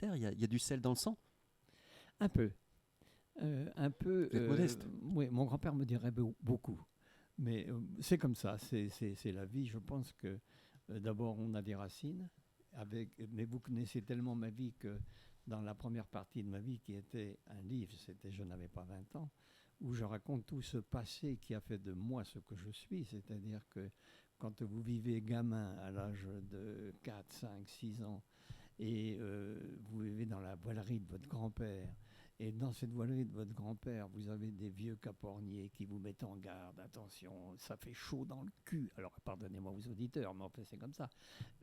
militaire, il y a du sel dans le sang. Un peu. Un peu. Vous êtes modeste. Oui, mon grand-père me dirait beaucoup. Mais c'est comme ça, c'est la vie. Je pense que d'abord, on a des racines. Mais vous connaissez tellement ma vie que dans la première partie de ma vie, qui était un livre, c'était Je n'avais pas 20 ans, où je raconte tout ce passé qui a fait de moi ce que je suis. C'est-à-dire que quand vous vivez gamin à l'âge de 4, 5, 6 ans, et vous vivez dans la voilerie de votre grand-père, et dans cette voilerie de votre grand-père, vous avez des vieux caporniers qui vous mettent en garde. Attention, ça fait chaud dans le cul. Alors, pardonnez-moi aux auditeurs, mais en fait, c'est comme ça.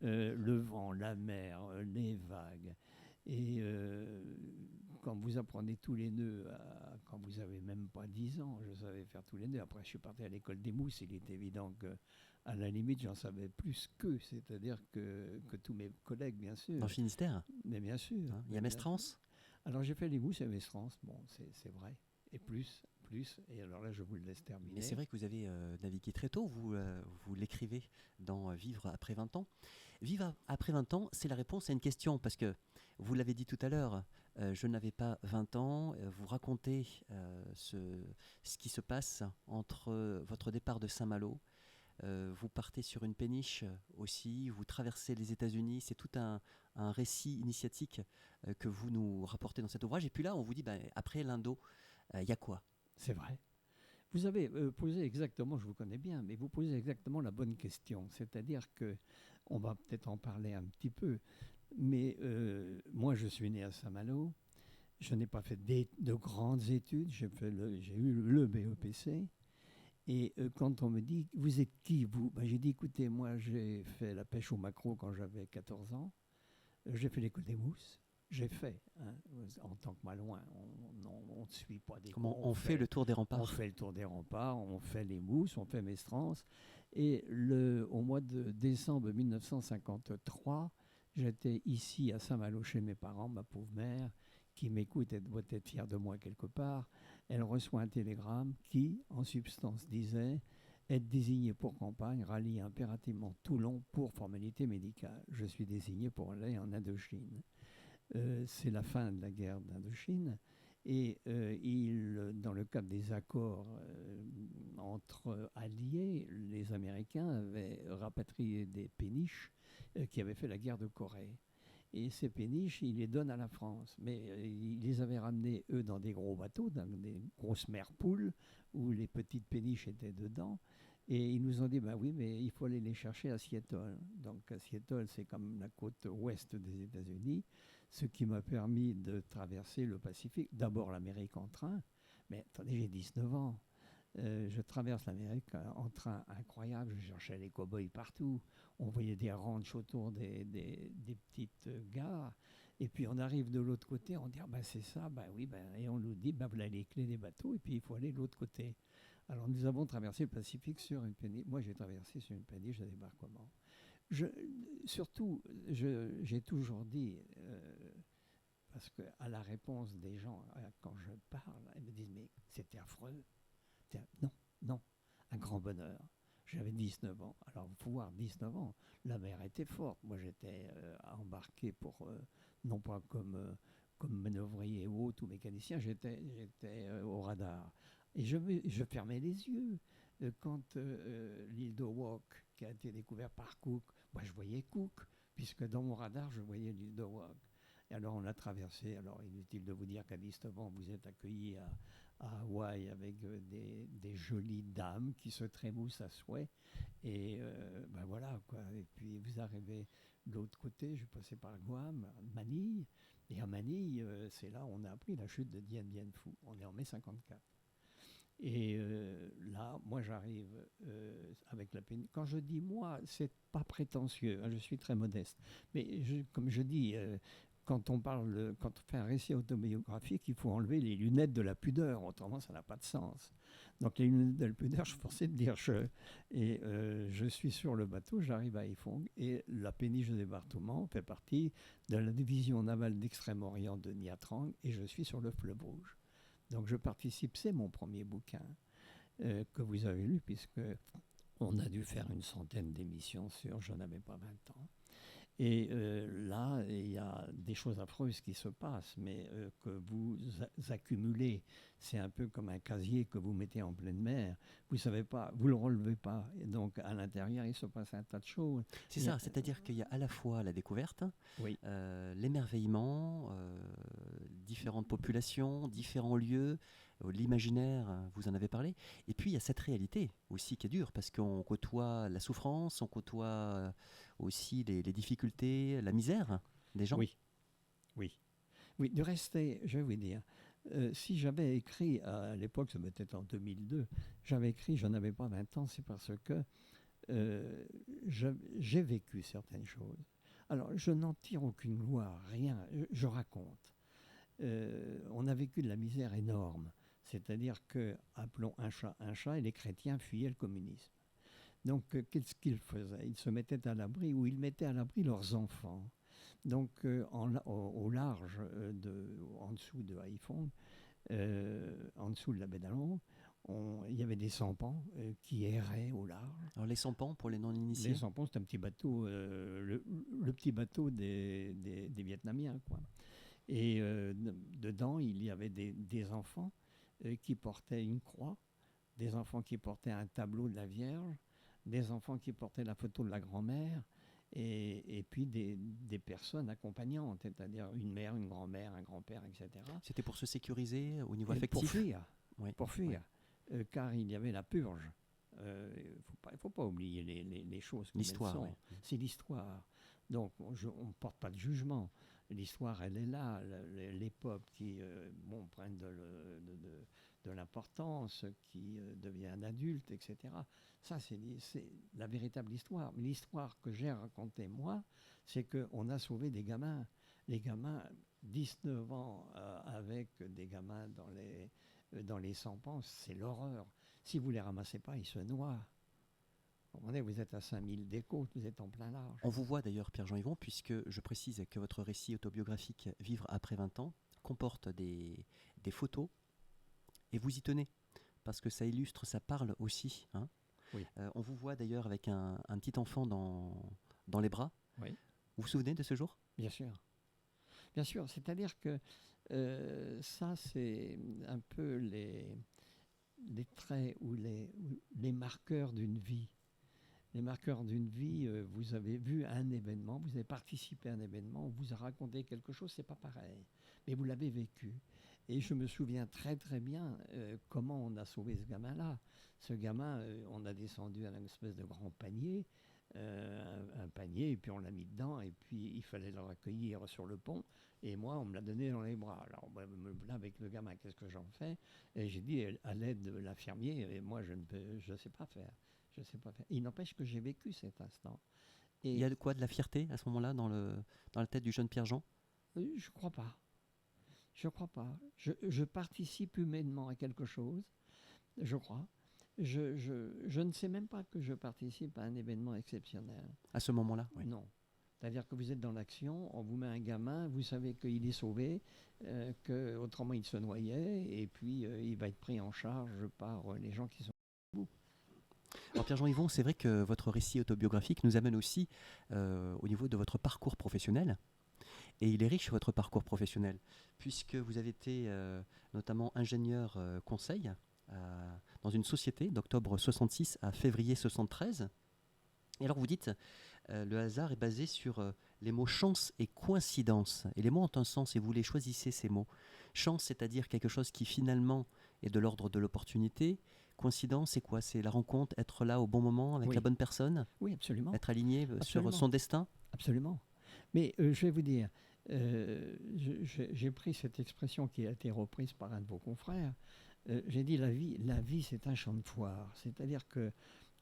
Le vent, la mer, les vagues. Et quand vous apprenez tous les nœuds, quand vous avez même pas 10 ans, je savais faire tous les nœuds. Après, je suis parti à l'école des mousses. Il est évident que, à la limite, j'en savais plus qu'eux. C'est-à-dire que tous mes collègues, bien sûr. Dans le Finistère, Mais bien sûr. hein, il y a Mestrance. Alors j'ai fait les mousses et Mestrance, bon c'est vrai, et plus, et alors là je vous le laisse terminer. Mais c'est vrai que vous avez navigué très tôt, vous l'écrivez dans Vivre après 20 ans. Vivre après 20 ans, c'est la réponse à une question, parce que vous l'avez dit tout à l'heure, je n'avais pas 20 ans, vous racontez ce qui se passe entre votre départ de Saint-Malo. Vous partez sur une péniche aussi, vous traversez les États-Unis, c'est tout un récit initiatique que vous nous rapportez dans cet ouvrage. Et puis là, on vous dit, après l'Indo, il y a quoi? C'est vrai. Vous avez posé exactement, je vous connais bien, mais vous posez exactement la bonne question. C'est-à-dire que, on va peut-être en parler un petit peu, mais moi je suis né à Saint-Malo, je n'ai pas fait de grandes études, j'ai eu le BEPC. Et quand on me dit, vous êtes qui vous, j'ai dit, écoutez, moi j'ai fait la pêche au maquereau quand j'avais 14 ans, j'ai fait l'école des mousses, j'ai fait, hein, en tant que malouin, on ne suit pas des Comment cours, on fait le tour des remparts? On fait le tour des remparts, on fait les mousses, on fait Mestrance. Et au mois de décembre 1953, j'étais ici à Saint-Malo chez mes parents, ma pauvre mère, qui m'écoute et doit être fière de moi quelque part. Elle reçoit un télégramme qui, en substance, disait « Être désigné pour campagne, rallie impérativement Toulon pour formalité médicale. Je suis désigné pour aller en Indochine. » C'est la fin de la guerre d'Indochine. Et dans le cadre des accords entre alliés, les Américains avaient rapatrié des péniches qui avaient fait la guerre de Corée. Et ces péniches, ils les donnent à la France. Mais ils les avaient ramenées, eux, dans des gros bateaux, dans des grosses merpoules, où les petites péniches étaient dedans. Et ils nous ont dit, oui, mais il faut aller les chercher à Seattle. Donc à Seattle, c'est comme la côte ouest des États-Unis, ce qui m'a permis de traverser le Pacifique. D'abord l'Amérique en train, mais attendez, j'ai 19 ans. Je traverse l'Amérique en train incroyable, je cherchais les cow-boys partout. On voyait des ranchs autour des petites gares. Et puis on arrive de l'autre côté, on dit c'est ça, oui, et on nous dit voilà les clés des bateaux, et puis il faut aller de l'autre côté. Alors nous avons traversé le Pacifique sur une péniche. Moi j'ai traversé sur une péniche de débarquement. Surtout, j'ai toujours dit, parce qu'à la réponse des gens, quand je parle, ils me disent mais c'était affreux. Non, un grand bonheur. J'avais 19 ans. Alors, il faut voir, 19 ans, la mer était forte. Moi, j'étais embarqué non pas comme manœuvrier ou autre ou mécanicien, j'étais au radar. Et je fermais les yeux. Quand l'île de Wok, qui a été découverte par Cook, moi, je voyais Cook, puisque dans mon radar, je voyais l'île de Wok. Et alors, on a traversé. Alors, inutile de vous dire qu'à 19 ans, vous êtes accueillis à Hawaï avec des jolies dames qui se trémoussent à souhait. Et voilà, quoi. Et puis vous arrivez de l'autre côté, je passais par Guam, Manille. Et à Manille, c'est là où on a appris la chute de Dien Bien Phu. On est en mai 54. Et là, moi, j'arrive avec la péniche. Quand je dis moi, c'est pas prétentieux, hein, je suis très modeste. Mais comme je dis, quand on fait un récit autobiographique, il faut enlever les lunettes de la pudeur, autrement ça n'a pas de sens. Donc les lunettes de la pudeur, je suis forcé de dire je suis sur le bateau, j'arrive à Haiphong, et la péniche de débarquement fait partie de la division navale d'Extrême-Orient de Nha Trang, et je suis sur le fleuve Rouge. Donc je participe, c'est mon premier bouquin que vous avez lu, puisque on a dû faire une centaine d'émissions sur Je n'avais pas 20 ans. Et là, il y a des choses affreuses qui se passent, mais que vous accumulez. C'est un peu comme un casier que vous mettez en pleine mer. Vous ne savez pas, vous ne le relevez pas. Et donc, à l'intérieur, il se passe un tas de choses. C'est ça, c'est-à-dire qu'il y a à la fois la découverte, Oui, l'émerveillement, différentes populations, différents lieux, l'imaginaire, vous en avez parlé, et puis il y a cette réalité aussi qui est dure, parce qu'on côtoie la souffrance, on côtoie aussi les difficultés, la misère des gens. oui, oui. Oui, de rester, je vais vous dire, si j'avais écrit à l'époque, ça m'était en 2002, j'avais écrit, je n'avais pas 20 ans, c'est parce que j'ai vécu certaines choses. Alors, je n'en tire aucune gloire, rien, je raconte. On a vécu de la misère énorme, c'est-à-dire que, appelons un chat, et les chrétiens fuyaient le communisme. Donc, qu'est-ce qu'ils faisaient? Ils se mettaient à l'abri, ou ils mettaient à l'abri leurs enfants. Donc, au large, en dessous de Haiphong, en dessous de la baie d'Along, il y avait des sampans qui erraient au large. Alors les sampans, pour les non-initiés? Les sampans, c'est un petit bateau, le petit bateau des Vietnamiens, quoi. Et dedans, il y avait des enfants qui portaient une croix, des enfants qui portaient un tableau de la Vierge, des enfants qui portaient la photo de la grand-mère, et puis des personnes accompagnantes, c'est-à-dire une mère, une grand-mère, un grand-père, etc. C'était pour se sécuriser au niveau Et affectif? pour Oui, fuir, car il y avait la purge. Il ne faut pas oublier les choses comme l'histoire, elles sont. oui. C'est l'histoire. Donc, on ne porte pas de jugement. L'histoire, elle est là. Les peuples qui prennent de l'importance, qui deviennent adultes, etc. Ça, c'est la véritable histoire. Mais l'histoire que j'ai racontée, moi, c'est qu'on a sauvé des gamins. Les gamins, 19 ans avec des gamins dans les sampans, c'est l'horreur. Si vous ne les ramassez pas, ils se noient. Vous êtes à 5000 des côtes, vous êtes en plein large. On vous voit d'ailleurs, Pierre-Jean Yvon, puisque je précise que votre récit autobiographique Vivre après 20 ans comporte des photos, et vous y tenez, parce que ça illustre, ça parle aussi. Hein. Oui. On vous voit d'ailleurs avec un petit enfant dans les bras. Oui. Vous vous souvenez de ce jour? Bien sûr. Bien sûr, c'est-à-dire que ça, c'est un peu les traits ou les marqueurs d'une vie. Les marqueurs d'une vie, vous avez vu un événement, vous avez participé à un événement, on vous a raconté quelque chose, c'est pas pareil. Mais vous l'avez vécu. Et je me souviens très très bien comment on a sauvé ce gamin-là. Ce gamin, on a descendu à une espèce de grand panier, un panier, et puis on l'a mis dedans, et puis il fallait le recueillir sur le pont. Et moi, on me l'a donné dans les bras. Alors là, avec le gamin, qu'est-ce que j'en fais? Et j'ai dit, à l'aide de l'infirmier, et moi, je ne sais pas faire. Je sais pas faire. Il n'empêche que j'ai vécu cet instant. Et il y a de quoi de la fierté à ce moment-là dans la tête du jeune Pierre-Jean? je crois pas. Je crois pas. Je participe humainement à quelque chose, je crois. Je ne sais même pas que je participe à un événement exceptionnel. À ce moment-là, oui. Non. C'est-à-dire que vous êtes dans l'action, on vous met un gamin, vous savez qu'il est sauvé, qu'autrement il se noyait, et puis il va être pris en charge par les gens qui sont debout. Alors Pierre-Jean Yvon, c'est vrai que votre récit autobiographique nous amène aussi au niveau de votre parcours professionnel. Et il est riche, votre parcours professionnel, puisque vous avez été notamment ingénieur conseil dans une société d'octobre 66 à février 73. Et alors vous dites, le hasard est basé sur les mots chance et coïncidence. Et les mots ont un sens et vous les choisissez, ces mots. Chance, c'est-à-dire quelque chose qui finalement est de l'ordre de l'opportunité. Coïncidence, c'est quoi? C'est la rencontre, être là au bon moment avec la bonne personne? Oui, absolument. Être aligné sur son destin? Absolument. Mais je vais vous dire, j'ai pris cette expression qui a été reprise par un de vos confrères. J'ai dit la vie c'est un champ de foire. C'est-à-dire que,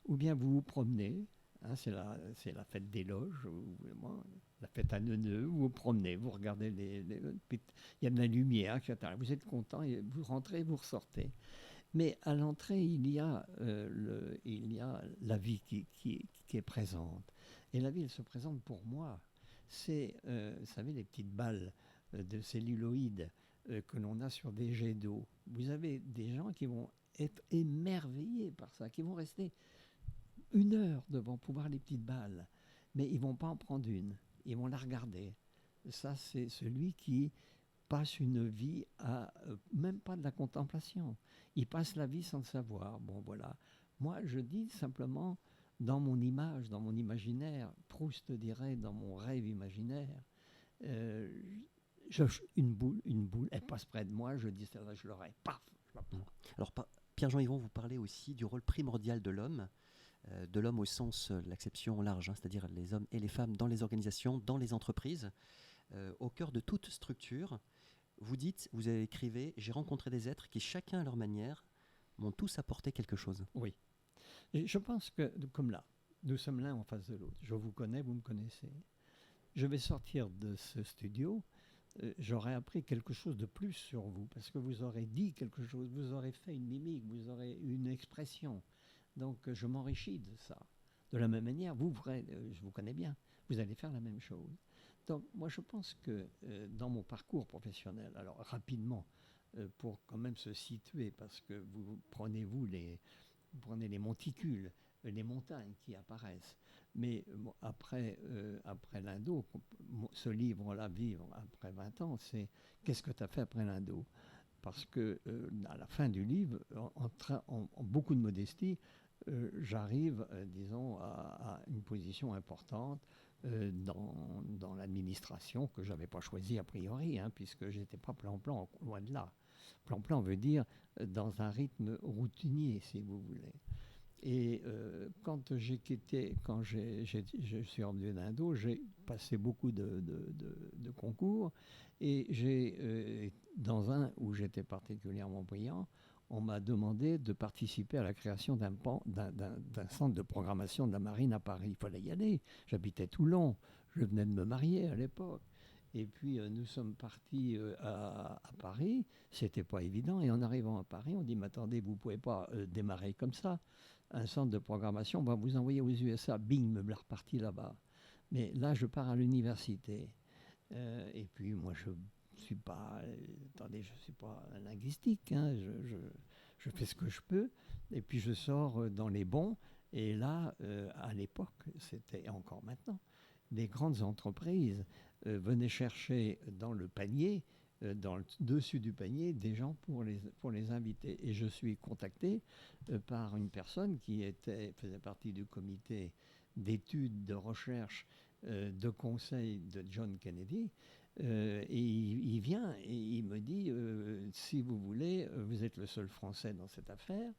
ou bien vous vous promenez, hein, c'est la fête des loges, la fête à Neuneu, vous vous promenez, vous regardez il y a de la lumière, etc. Vous êtes content, et vous rentrez, vous ressortez. Mais à l'entrée, il y a la vie qui est présente. Et la vie, elle se présente pour moi. C'est, vous savez, les petites balles de celluloïd que l'on a sur des jets d'eau. Vous avez des gens qui vont être émerveillés par ça, qui vont rester 1 heure devant pour voir les petites balles. Mais ils ne vont pas en prendre une. ils vont la regarder. Ça, c'est celui qui passe une vie à même pas de la contemplation. Il passe la vie sans le savoir. Bon, voilà. Moi, je dis simplement, dans mon image, dans mon imaginaire, Proust dirait, dans mon rêve imaginaire, une boule, elle passe près de moi, je dis celle-là, je l'aurai, paf, je la prends. Alors, Pierre-Jean Yvon, vous parlez aussi du rôle primordial de l'homme au sens de l'acception large, hein, c'est-à-dire les hommes et les femmes dans les organisations, dans les entreprises, au cœur de toute structure. Vous écrivez, j'ai rencontré des êtres qui, chacun à leur manière, m'ont tous apporté quelque chose. Oui. Et je pense que, comme là, nous sommes l'un en face de l'autre. Je vous connais, vous me connaissez. Je vais sortir de ce studio, j'aurai appris quelque chose de plus sur vous, parce que vous aurez dit quelque chose, vous aurez fait une mimique, vous aurez une expression. Donc je m'enrichis de ça. De la même manière, je vous connais bien, vous allez faire la même chose. Donc moi je pense que dans mon parcours professionnel, alors rapidement, pour quand même se situer, parce que vous prenez les monticules, les montagnes qui apparaissent. Mais après l'Indo, ce livre-là, Vivre après 20 ans, c'est qu'est-ce que tu as fait après l'Indo? Parce que à la fin du livre, en beaucoup de modestie, j'arrive, disons, à une position importante dans l'administration que je n'avais pas choisie a priori, hein, puisque je n'étais pas plan-plan, loin de là. Plan-plan veut dire dans un rythme routinier, si vous voulez. Et quand je suis revenu d'Indo, j'ai passé beaucoup de concours et dans un où j'étais particulièrement brillant, on m'a demandé de participer à la création d'un centre de programmation de la marine à Paris. Il fallait y aller. J'habitais Toulon. Je venais de me marier à l'époque. Et puis nous sommes partis à Paris. C'était pas évident. Et en arrivant à Paris, on dit, mais attendez, vous pouvez pas démarrer comme ça. Un centre de programmation, on va vous envoyer aux USA. Bing, me voilà reparti là-bas. Mais là, je pars à l'université. Et puis moi, je suis pas linguistique, hein, je fais ce que je peux, et puis je sors dans les bons, et là, à l'époque, c'était encore maintenant, les grandes entreprises venaient chercher dans le panier, dans le dessus du panier, des gens pour les inviter. Et je suis contacté par une personne qui faisait partie du comité d'études, de recherche, de conseil de John Kennedy. Et il vient et il me dit, si vous voulez, vous êtes le seul Français dans cette affaire,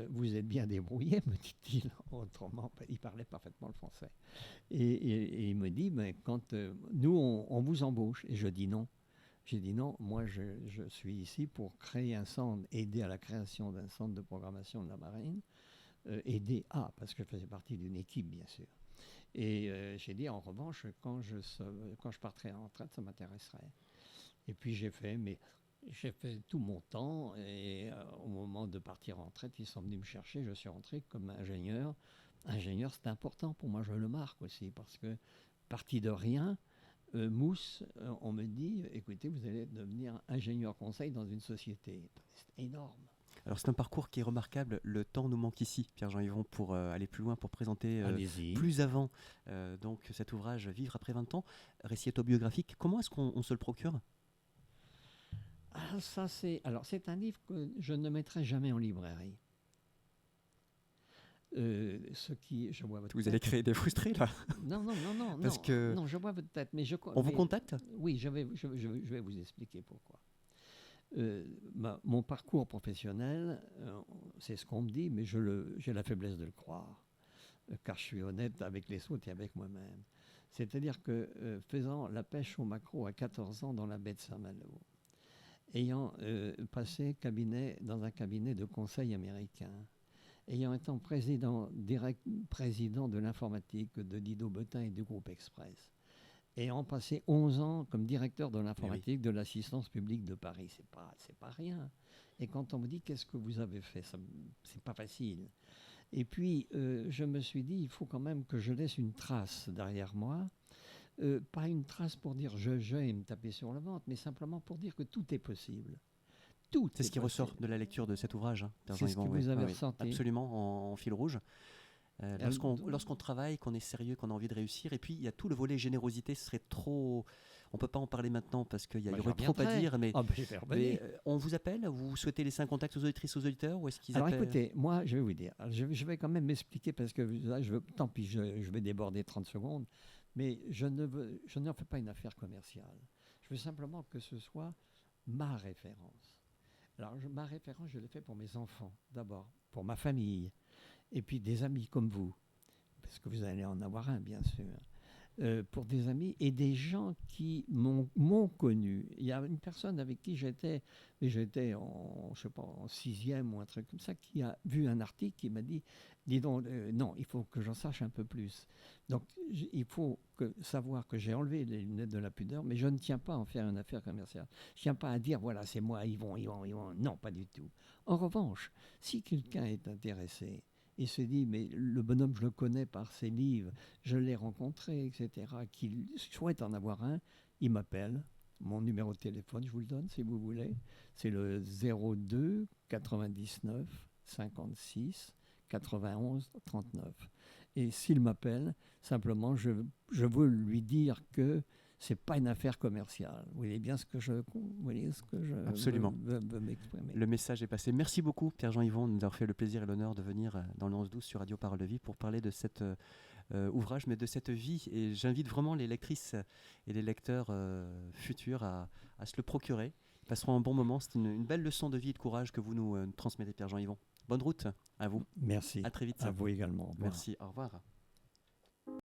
vous êtes bien débrouillé, me dit-il. Autrement, il parlait parfaitement le français. Et il me dit, mais quand nous, on vous embauche. Et je dis non. J'ai dit non, moi je suis ici pour créer un centre, aider à la création d'un centre de programmation de la marine, parce que je faisais partie d'une équipe, bien sûr. Et j'ai dit, en revanche, quand je partirai en retraite, ça m'intéresserait. Et puis j'ai fait tout mon temps, et au moment de partir en retraite, ils sont venus me chercher, je suis rentré comme ingénieur. Ingénieur, c'est important pour moi, je le marque aussi, parce que parti de rien, Mousse, on me dit, écoutez, vous allez devenir ingénieur conseil dans une société. C'est énorme. Alors c'est un parcours qui est remarquable. Le temps nous manque ici, Pierre-Jean Yvon, pour aller plus loin, pour présenter plus avant donc cet ouvrage Vivre après 20 ans, récit autobiographique. Comment est-ce qu'on se le procure? C'est un livre que je ne mettrai jamais en librairie. Vous allez créer des frustrés là? Non. Parce que non, je vois votre tête. Vous contacte? Oui, je vais vous expliquer pourquoi. Mon parcours professionnel, c'est ce qu'on me dit, mais j'ai la faiblesse de le croire, car je suis honnête avec les autres et avec moi-même. C'est-à-dire que faisant la pêche au maquereau à 14 ans dans la baie de Saint-Malo, ayant passé dans un cabinet de conseil américain, ayant été président de l'informatique de Didot Bottin et du groupe Express, ayant passé 11 ans comme directeur de l'informatique de l'assistance publique de Paris, c'est pas rien. Et quand on me dit qu'est-ce que vous avez fait, c'est pas facile. Et puis je me suis dit, il faut quand même que je laisse une trace derrière moi, pas une trace pour dire je et me taper sur le ventre, mais simplement pour dire que tout est possible. C'est ce qui ressort de la lecture de cet ouvrage. Hein, c'est ce que vous avez ressenti. Absolument, en fil rouge. Lorsqu'on travaille, qu'on est sérieux, qu'on a envie de réussir, et puis il y a tout le volet générosité, ce serait trop... On ne peut pas en parler maintenant parce qu'il y aurait trop à dire, mais, on vous appelle, vous souhaitez laisser un contact aux auditrices, aux auditeurs, ou est-ce qu'ils appellent? Écoutez, moi je vais vous dire, je vais quand même m'expliquer parce que là, tant pis, je vais déborder 30 secondes, mais je n'en fais pas une affaire commerciale. Je veux simplement que ce soit ma référence. Alors ma référence, je l'ai fait pour mes enfants d'abord, pour ma famille, et puis des amis comme vous, parce que vous allez en avoir un bien sûr. Pour des amis et des gens qui m'ont connu. Il y a une personne avec qui j'étais en 6e ou un truc comme ça, qui a vu un article qui m'a dit, dis donc, non, il faut que j'en sache un peu plus. Donc, il faut savoir que j'ai enlevé les lunettes de la pudeur, mais je ne tiens pas à en faire une affaire commerciale. Je ne tiens pas à dire, voilà, c'est moi, ils vont. Non, pas du tout. En revanche, si quelqu'un est intéressé, il se dit, mais le bonhomme, je le connais par ses livres, je l'ai rencontré, etc., qu'il souhaite en avoir un, il m'appelle. Mon numéro de téléphone, je vous le donne si vous voulez. C'est le 02 99 56 91 39. Et s'il m'appelle, simplement, je veux lui dire que c'est pas une affaire commerciale. Vous voyez bien ce que je Absolument. veux m'exprimer. Le message est passé. Merci beaucoup, Pierre-Jean Yvon, de nous avoir fait le plaisir et l'honneur de venir dans le 11-12 sur Radio Parole de Vie pour parler de cet ouvrage, mais de cette vie. Et j'invite vraiment les lectrices et les lecteurs futurs à se le procurer. Ils passeront un bon moment. C'est une belle leçon de vie et de courage que vous nous transmettez, Pierre-Jean Yvon. Bonne route à vous. Merci. À très vite. À vous également. Merci. Au revoir.